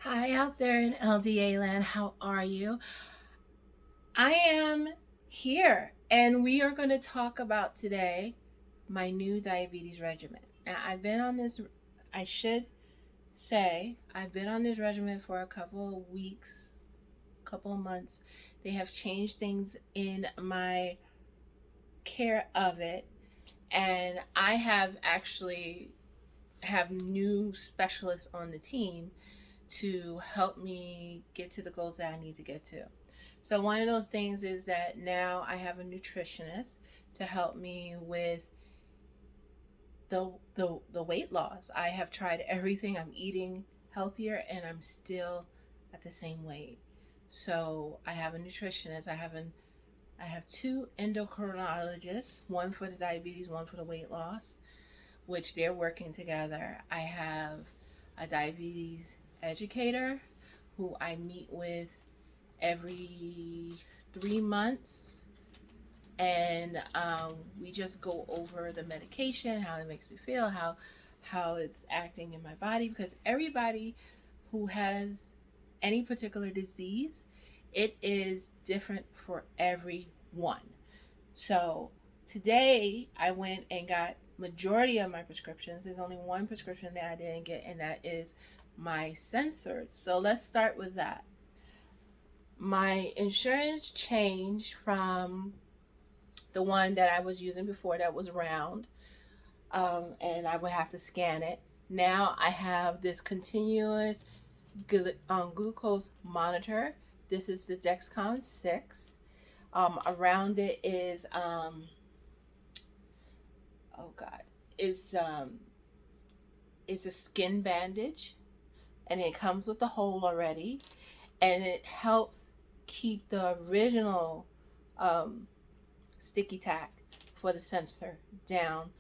Hi out there in LDA land, how are you? I am here and we are going to talk about today my new diabetes regimen. Now, I should say, I've been on this regimen for a couple of weeks, couple of months. They have changed things in my care of it, and I have actually have new specialists on the team to help me get to the goals that I need to get to. So one of those things is that now I have a nutritionist to help me with the weight loss. I have tried everything. I'm eating healthier and I'm still at the same weight. So I have a nutritionist. I have two endocrinologists, one for the diabetes, one for the weight loss, which they're working together. I have a diabetes educator who I meet with every 3 months, and we just go over the medication, how it makes me feel, how it's acting in my body. Because everybody who has any particular disease, it is different for everyone. So today I went and got majority of my prescriptions. There's only one prescription that I didn't get, and that is my sensors. So let's start with that. My insurance changed from the one that I was using before that was round, and I would have to scan it. Now I have this continuous glucose monitor. This is the Dexcom 6. Around it is oh god, it's it's a skin bandage, and it comes with the hole already, and it helps keep the original um, sticky tack for the sensor down.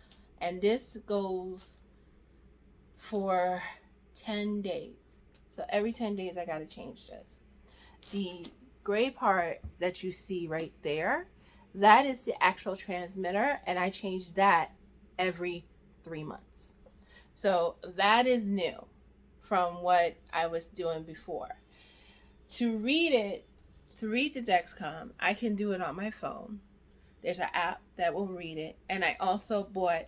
And this goes for 10 days. So every 10 days I got to change this. The gray part that you see right there, that is the actual transmitter, and I change that every 3 months. So that is new from what I was doing before. To read it, to read the Dexcom, I can do it on my phone. There's an app that will read it, and I also bought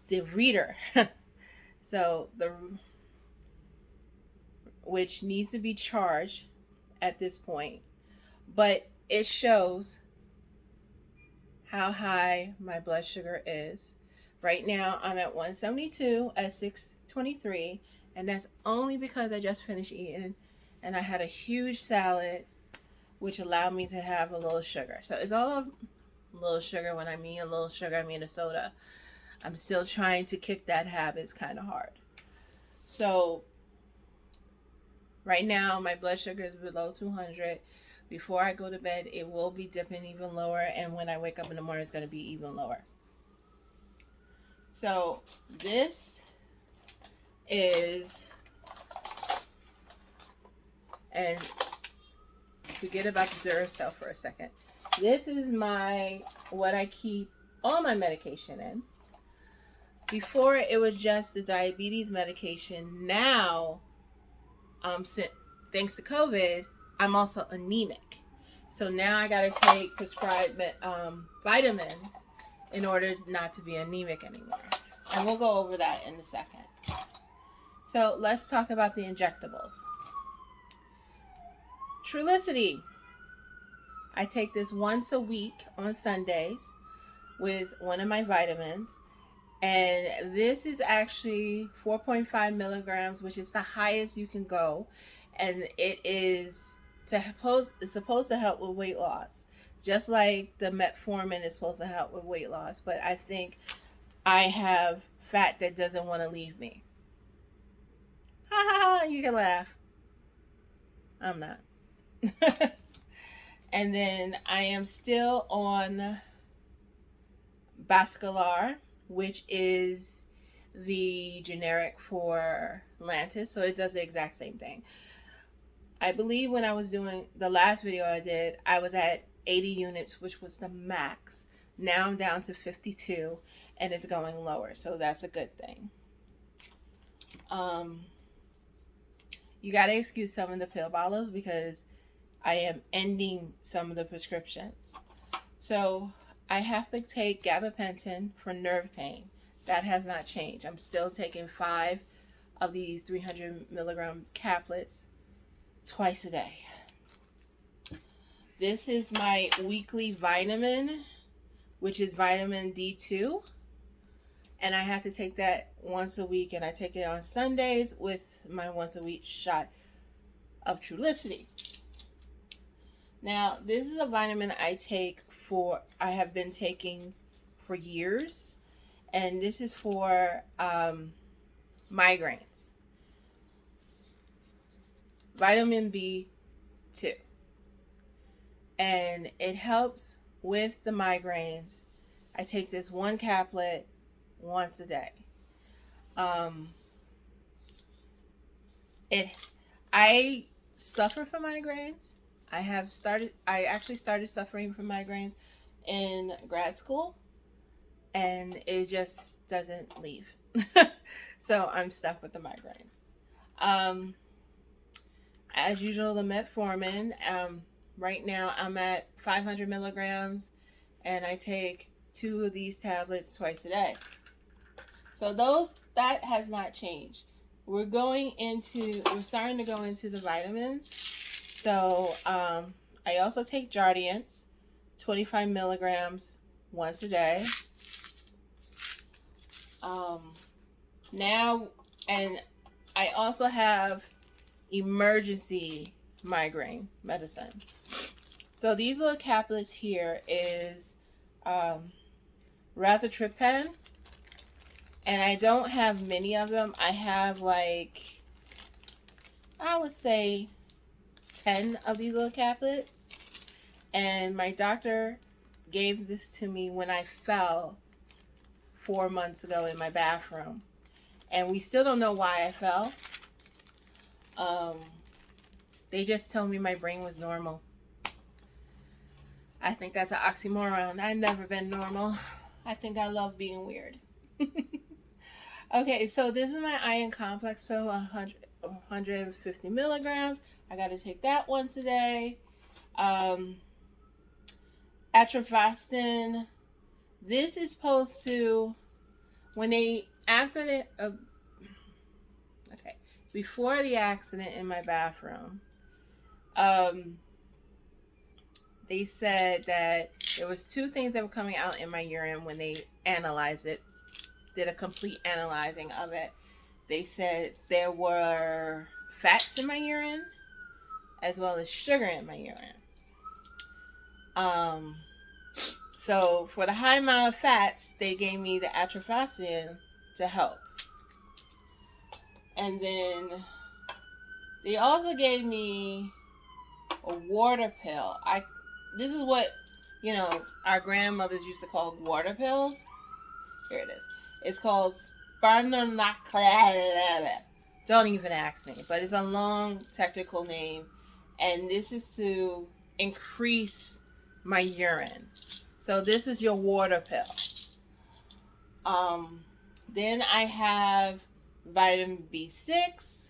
the reader. So the which needs to be charged at this point, but it shows how high my blood sugar is. Right now I'm at 172 at 623, and that's only because I just finished eating and I had a huge salad which allowed me to have a little sugar. So it's all a little sugar. When I mean a little sugar, I mean a soda. I'm still trying to kick that habit. It's kind of hard. So right now my blood sugar is below 200. Before I go to bed, it will be dipping even lower, and when I wake up in the morning, it's going to be even lower. So this is, and forget about the Duracell for a second. This is what I keep all my medication in. Before it was just the diabetes medication. Now, thanks to COVID, I'm also anemic. So now I gotta take prescribed vitamins in order not to be anemic anymore. And we'll go over that in a second. So let's talk about the injectables. Trulicity. I take this once a week on Sundays with one of my vitamins. And this is actually 4.5 milligrams, which is the highest you can go. And it's supposed to help with weight loss, just like the metformin is supposed to help with weight loss. But I think I have fat that doesn't want to leave me. Ha ha ha! You can laugh. I'm not. And then I am still on Bascalar, which is the generic for Lantus, so it does the exact same thing. I believe when I was doing the last video I did, I was at 80 units, which was the max. Now I'm down to 52, and it's going lower, so that's a good thing. You got to excuse some of the pill bottles because I am ending some of the prescriptions. So I have to take gabapentin for nerve pain. That has not changed. I'm still taking 5 of these 300 milligram caplets twice a day. This is my weekly vitamin, which is vitamin D2. And I have to take that once a week, and I take it on Sundays with my once a week shot of Trulicity. Now, this is a vitamin I have been taking for years, and this is for migraines. Vitamin B2. And it helps with the migraines. I take this one caplet once a day. I suffer from migraines. I actually started suffering from migraines in grad school, and it just doesn't leave. So I'm stuck with the migraines. As usual, the metformin. Right now I'm at 500 milligrams, and I take 2 of these tablets twice a day. So that has not changed. We're starting to go into the vitamins. So I also take Jardiance, 25 milligrams once a day. Now, and I also have emergency migraine medicine. So these little caplets here is razatriptan, and I don't have many of them. I have I would say 10 of these little caplets, and my doctor gave this to me when I fell 4 months ago in my bathroom, and we still don't know why I fell. They just told me my brain was normal. I think that's an oxymoron. I've never been normal. I think I love being weird. Okay, so this is my iron complex pill, 150 milligrams. I got to take that once a day. Atropastin. This is supposed to, before the accident in my bathroom, they said that there was 2 things that were coming out in my urine when they analyzed it, did a complete analyzing of it. They said there were fats in my urine as well as sugar in my urine. So for the high amount of fats, they gave me the atropastin to help. And then they also gave me a water pill. This is what, our grandmothers used to call water pills. Here it is. It's called Sparnonaclad. Don't even ask me, but it's a long technical name. And this is to increase my urine. So this is your water pill. Then I have vitamin B6.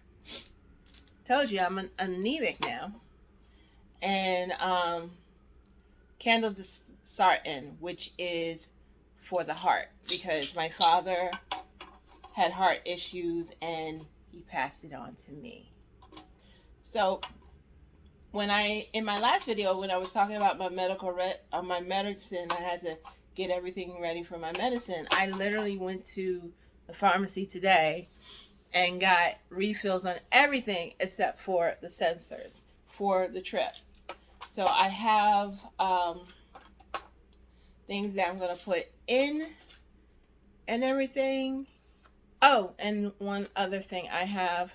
Told you I'm anemic now. And candidosartan, which is for the heart, because my father had heart issues and he passed it on to me. So in my last video, when I was talking about my my medicine, I had to get everything ready for my medicine. I literally went to the pharmacy today and got refills on everything except for the sensors for the trip. So I have things that I'm going to put in and everything. Oh, and one other thing I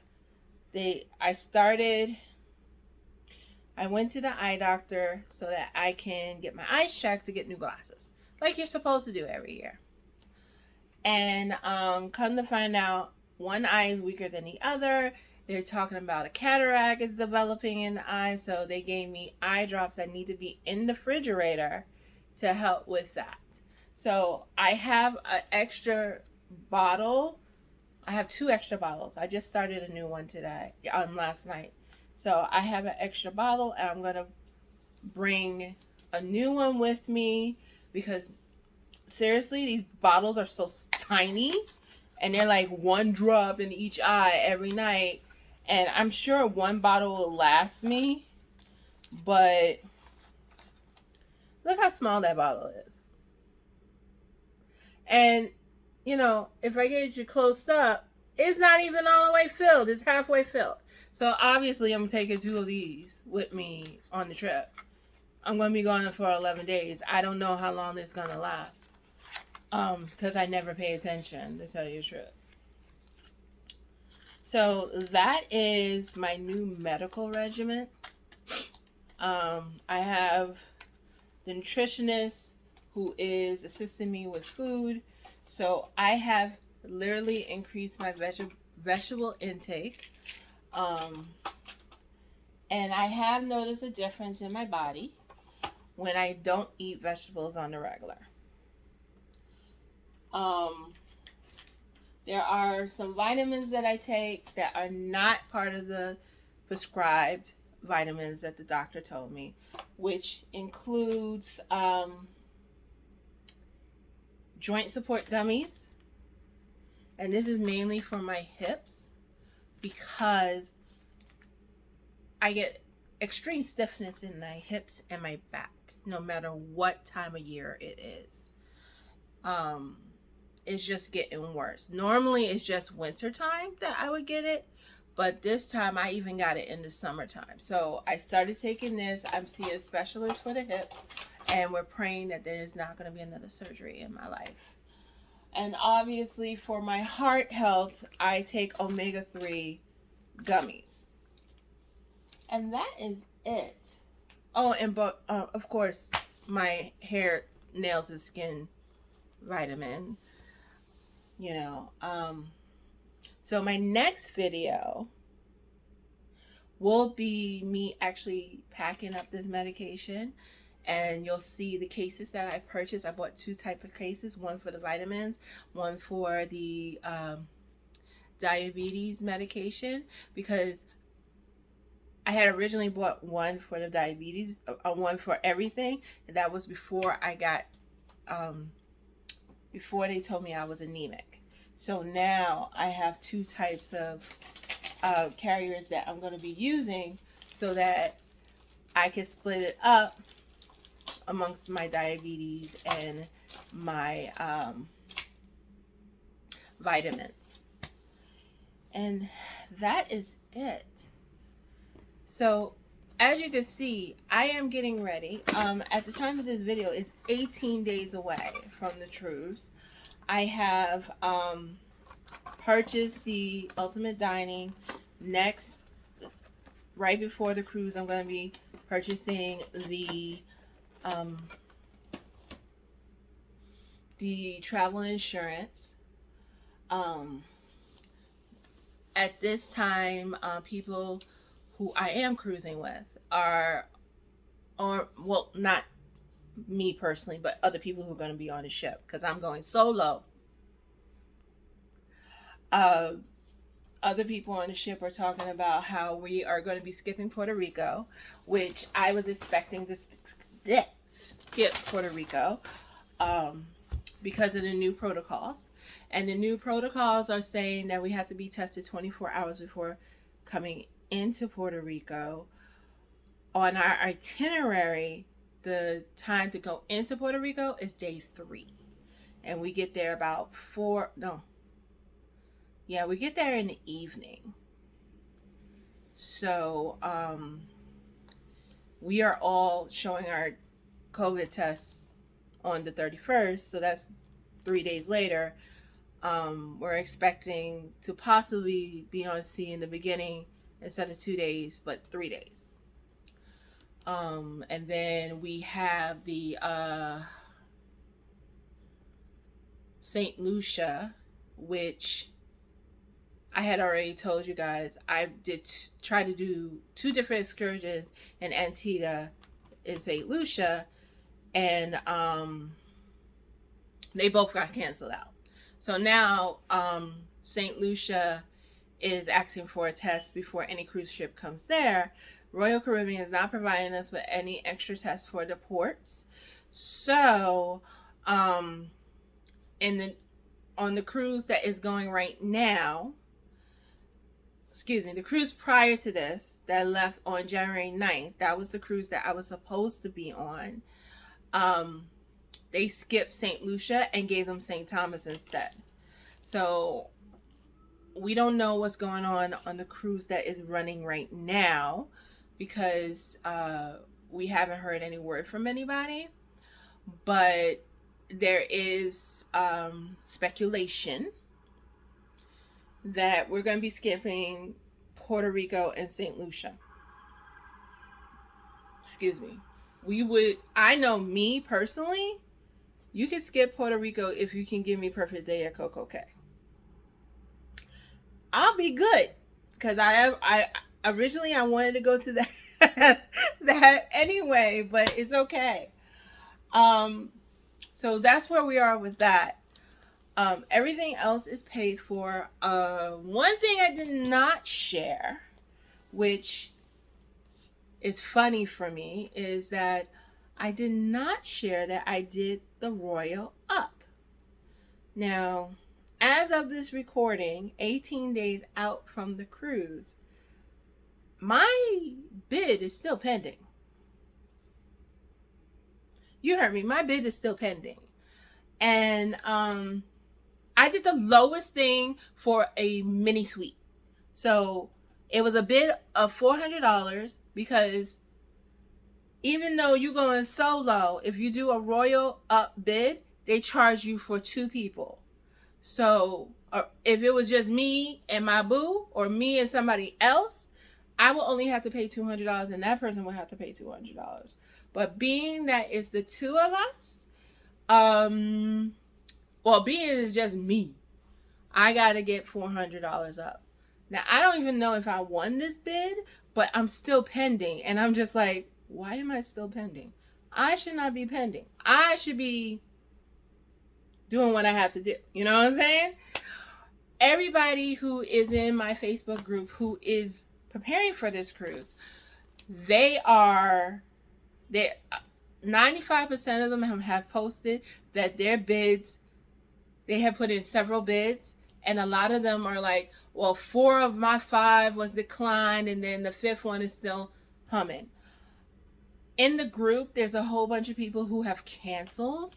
went to the eye doctor so that I can get my eyes checked to get new glasses, like you're supposed to do every year. And come to find out, one eye is weaker than the other. They're talking about a cataract is developing in the eye, so they gave me eye drops that need to be in the refrigerator to help with that. So I have an extra bottle I have 2 extra bottles. I just started a new one today, last night. So I have an extra bottle, and I'm gonna bring a new one with me because seriously, these bottles are so tiny, and they're like 1 drop in each eye every night. And I'm sure one bottle will last me, but look how small that bottle is. And you know, if I get you close up, it's not even all the way filled. It's halfway filled. So obviously, I'm taking 2 of these with me on the trip. I'm going to be gone for 11 days. I don't know how long this is going to last. Because I never pay attention, to tell you the truth. So that is my new medical regimen. I have the nutritionist who is assisting me with food. So I have literally increased my vegetable intake. And I have noticed a difference in my body when I don't eat vegetables on the regular. There are some vitamins that I take that are not part of the prescribed vitamins that the doctor told me, which includes joint support gummies. And this is mainly for my hips because I get extreme stiffness in my hips and my back, no matter what time of year it is. It's just getting worse. Normally it's just winter time that I would get it, but this time I even got it in the summertime. So I started taking this. I'm seeing a specialist for the hips, and we're praying that there is not going to be another surgery in my life. And obviously for my heart health, I take omega-3 gummies. And that is it. Oh, and of course, my hair, nails, and skin vitamin. You know, so my next video will be me actually packing up this medication, and you'll see the cases that I purchased. I bought 2 types of cases, one for the vitamins, one for the diabetes medication, because I had originally bought one for the diabetes, one for everything, and that was before I got before they told me I was anemic. So now I have 2 types of carriers that I'm going to be using so that I can split it up amongst my diabetes and my vitamins. And that is it. So as you can see, I am getting ready. At the time of this video, it's 18 days away from the cruise. I have purchased the Ultimate Dining. Next, right before the cruise, I'm going to be purchasing the travel insurance. At this time, people who I am cruising with are well, not me personally, but other people who are going to be on the ship, because I'm going solo. Other people on the ship are talking about how we are going to be skipping Puerto Rico, which I was expecting to skip Puerto Rico because of the new protocols. And the new protocols are saying that we have to be tested 24 hours before coming into Puerto Rico. On our itinerary, the time to go into Puerto Rico is day 3. And we get there about we get there in the evening. So we are all showing our COVID tests on the 31st. So that's 3 days later. We're expecting to possibly be on sea in the beginning instead of 2 days, but 3 days. And then we have the St. Lucia, which I had already told you guys. I did try to do 2 different excursions in Antigua and St. Lucia, and they both got canceled out. So now St. Lucia is asking for a test before any cruise ship comes there. Royal Caribbean is not providing us with any extra tests for the ports. So, um, in the on the cruise that is going right now, excuse me, the cruise prior to this that left on January 9th, that was the cruise that I was supposed to be on. Um, they skipped St. Lucia and gave them St. Thomas instead. So we don't know what's going on the cruise that is running right now because we haven't heard any word from anybody. But there is speculation that we're going to be skipping Puerto Rico and St. Lucia. Excuse me. I know me personally, you can skip Puerto Rico if you can give me Perfect Day at Coco Cay. I'll be good. Because I originally I wanted to go to that anyway, but it's okay. So that's where we are with that. Everything else is paid for. One thing I did not share, which is funny for me, is that I did not share that I did the Royal Up. Now, as of this recording, 18 days out from the cruise, my bid is still pending. You heard me. My bid is still pending. And I did the lowest thing for a mini suite. So it was a bid of $400 because even though you're going solo, if you do a Royal Up bid, they charge you for 2 people. So if it was just me and my boo or me and somebody else, I will only have to pay $200 and that person will have to pay $200. But being that it's the 2 of us, being it's just me, I got to get $400 up. Now, I don't even know if I won this bid, but I'm still pending. And I'm just like, why am I still pending? I should not be pending. I should be doing what I have to do. You know what I'm saying? Everybody who is in my Facebook group who is preparing for this cruise, 95% of them have posted that their bids, they have put in several bids, and a lot of them are like, well, 4 of my 5 was declined, and then the 5th one is still humming. In the group, there's a whole bunch of people who have canceled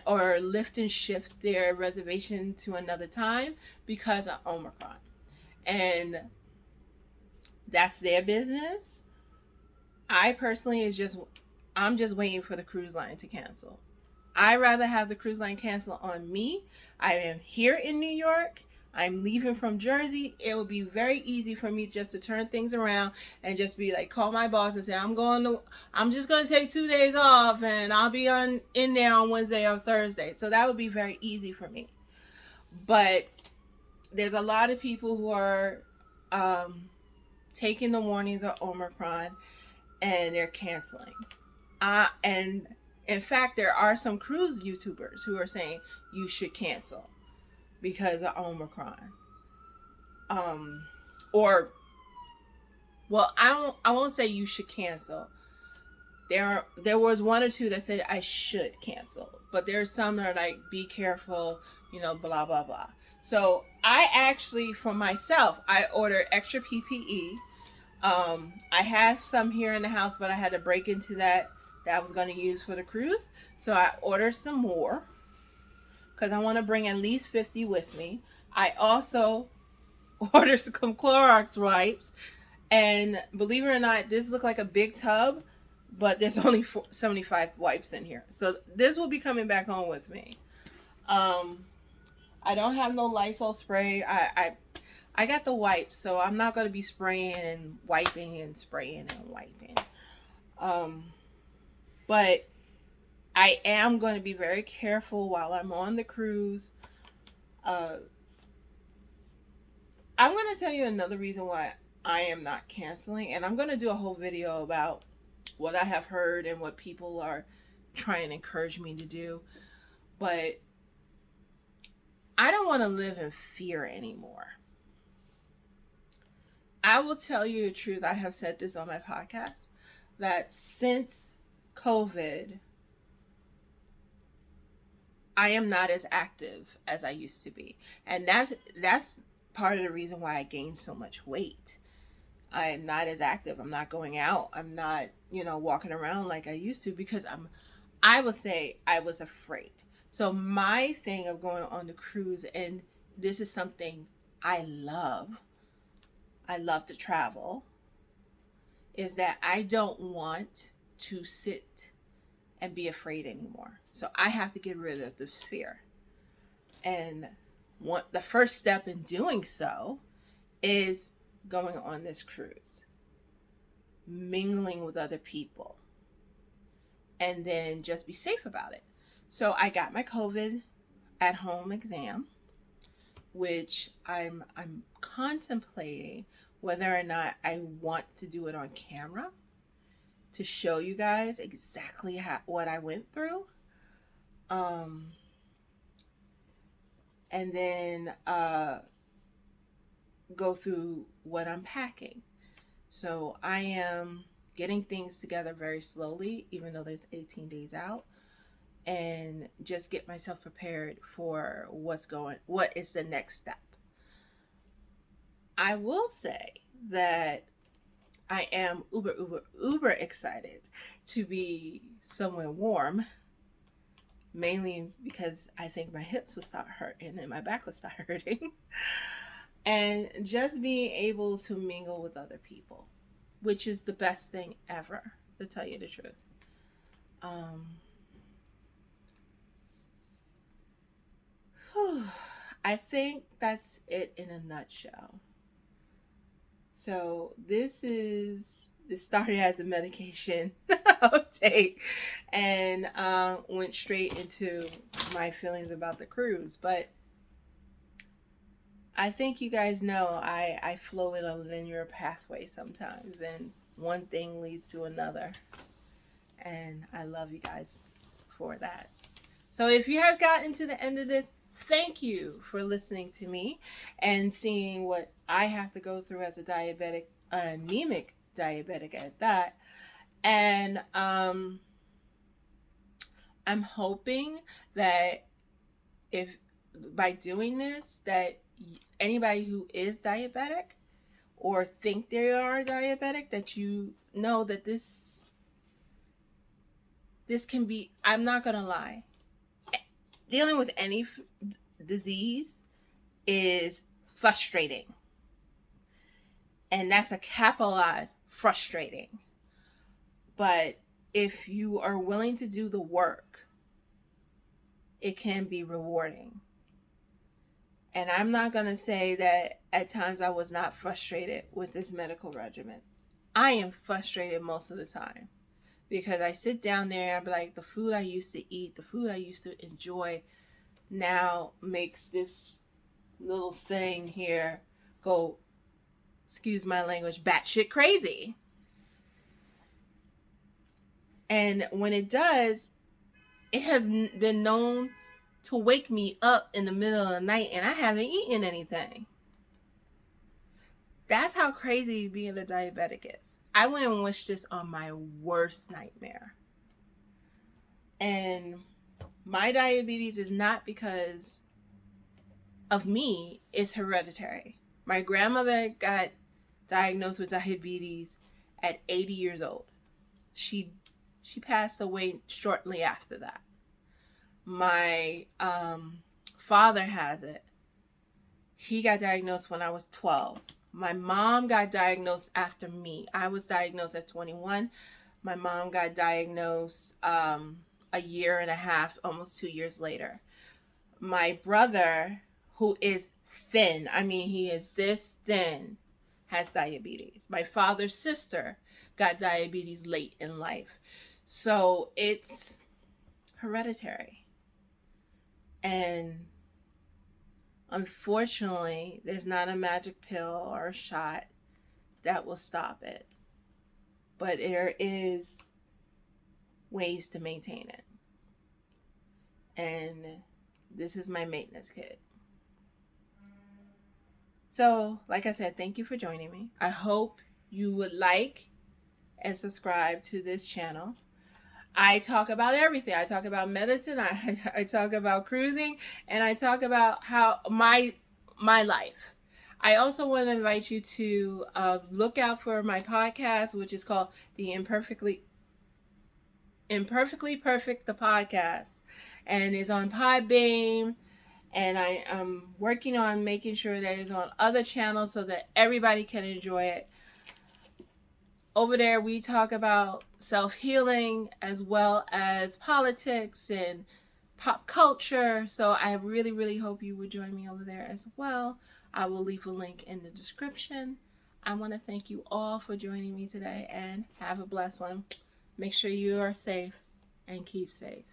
or lift and shift their reservation to another time because of Omicron. And that's their business. I personally I'm just waiting for the cruise line to cancel. I'd rather have the cruise line cancel on me. I am here in New York. I'm leaving from Jersey. It will be very easy for me just to turn things around and just be like, call my boss and say, I'm just going to take 2 days off and I'll be in there on Wednesday or Thursday. So that would be very easy for me. But there's a lot of people who are taking the warnings of Omicron and they're canceling. And in fact, there are some cruise YouTubers who are saying you should cancel because of Omicron. I won't say you should cancel. There was 1 or 2 that said I should cancel, but there's some that are like, be careful, blah, blah, blah. So I actually, for myself, I ordered extra PPE. I have some here in the house, but I had to break into that I was going to use for the cruise. So I ordered some more because I want to bring at least 50 with me. I also ordered some Clorox wipes. And believe it or not, this looked like a big tub, but there's only 75 wipes in here. So this will be coming back home with me. I don't have no Lysol spray. I got the wipes, so I'm not going to be spraying and wiping and spraying and wiping. But I am going to be very careful while I'm on the cruise. I'm going to tell you another reason why I am not canceling, and I'm going to do a whole video about what I have heard and what people are trying to encourage me to do. But I don't want to live in fear anymore. I will tell you the truth. I have said this on my podcast that since COVID, I am not as active as I used to be. And that's part of the reason why I gained so much weight. I am not as active. I'm not going out. I'm not, walking around like I used to because I will say I was afraid. So my thing of going on the cruise, and this is something I love. I love to travel, is that I don't want to sit and be afraid anymore. So I have to get rid of this fear. And the first step in doing so is going on this cruise, mingling with other people, and then just be safe about it. So I got my COVID at home exam, which I'm contemplating whether or not I want to do it on camera to show you guys exactly what I went through. And then go through what I'm packing. So I am getting things together very slowly, even though there's 18 days out, and just get myself prepared for what is the next step. I will say that I am uber excited to be somewhere warm, mainly because I think my hips will start hurting and my back will start hurting. And just being able to mingle with other people, which is the best thing ever, to tell you the truth. I think that's it in a nutshell. So this started as a medication uptake and went straight into my feelings about the cruise. But I think you guys know I flow in a linear pathway sometimes, and one thing leads to another. And I love you guys for that. So if you have gotten to the end of this, thank you for listening to me and seeing what I have to go through as a diabetic, anemic diabetic at that. And I'm hoping that if by doing this, that anybody who is diabetic or think they are diabetic, that you know that this can be, I'm not gonna lie, dealing with any disease is frustrating. And that's a capitalized frustrating. But if you are willing to do the work, it can be rewarding. And I'm not going to say that at times I was not frustrated with this medical regimen. I am frustrated most of the time because I sit down there and I'm like, the food I used to eat, the food I used to enjoy now makes this little thing here go, excuse my language, batshit crazy. And when it does, it has been known to wake me up in the middle of the night and I haven't eaten anything. That's how crazy being a diabetic is. I wouldn't wish this on my worst nightmare. And my diabetes is not because of me, it's hereditary. My grandmother got diagnosed with diabetes at 80 years old. She passed away shortly after that. My father has it. He got diagnosed when I was 12. My mom got diagnosed after me. I was diagnosed at 21. My mom got diagnosed a year and a half, almost 2 years later. My brother, who is thin, I mean, he is this thin, has diabetes. My father's sister got diabetes late in life. So it's hereditary. And unfortunately, there's not a magic pill or a shot that will stop it. But there is ways to maintain it. And this is my maintenance kit. So, like I said, thank you for joining me. I hope you would like and subscribe to this channel. I talk about everything. I talk about medicine. I talk about cruising, and I talk about how my life. I also want to invite you to look out for my podcast, which is called the Imperfectly Perfect, the podcast, and is on Podbean. And I am working on making sure that it's on other channels so that everybody can enjoy it. Over there, we talk about self-healing as well as politics and pop culture. So I really, really hope you would join me over there as well. I will leave a link in the description. I want to thank you all for joining me today and have a blessed one. Make sure you are safe and keep safe.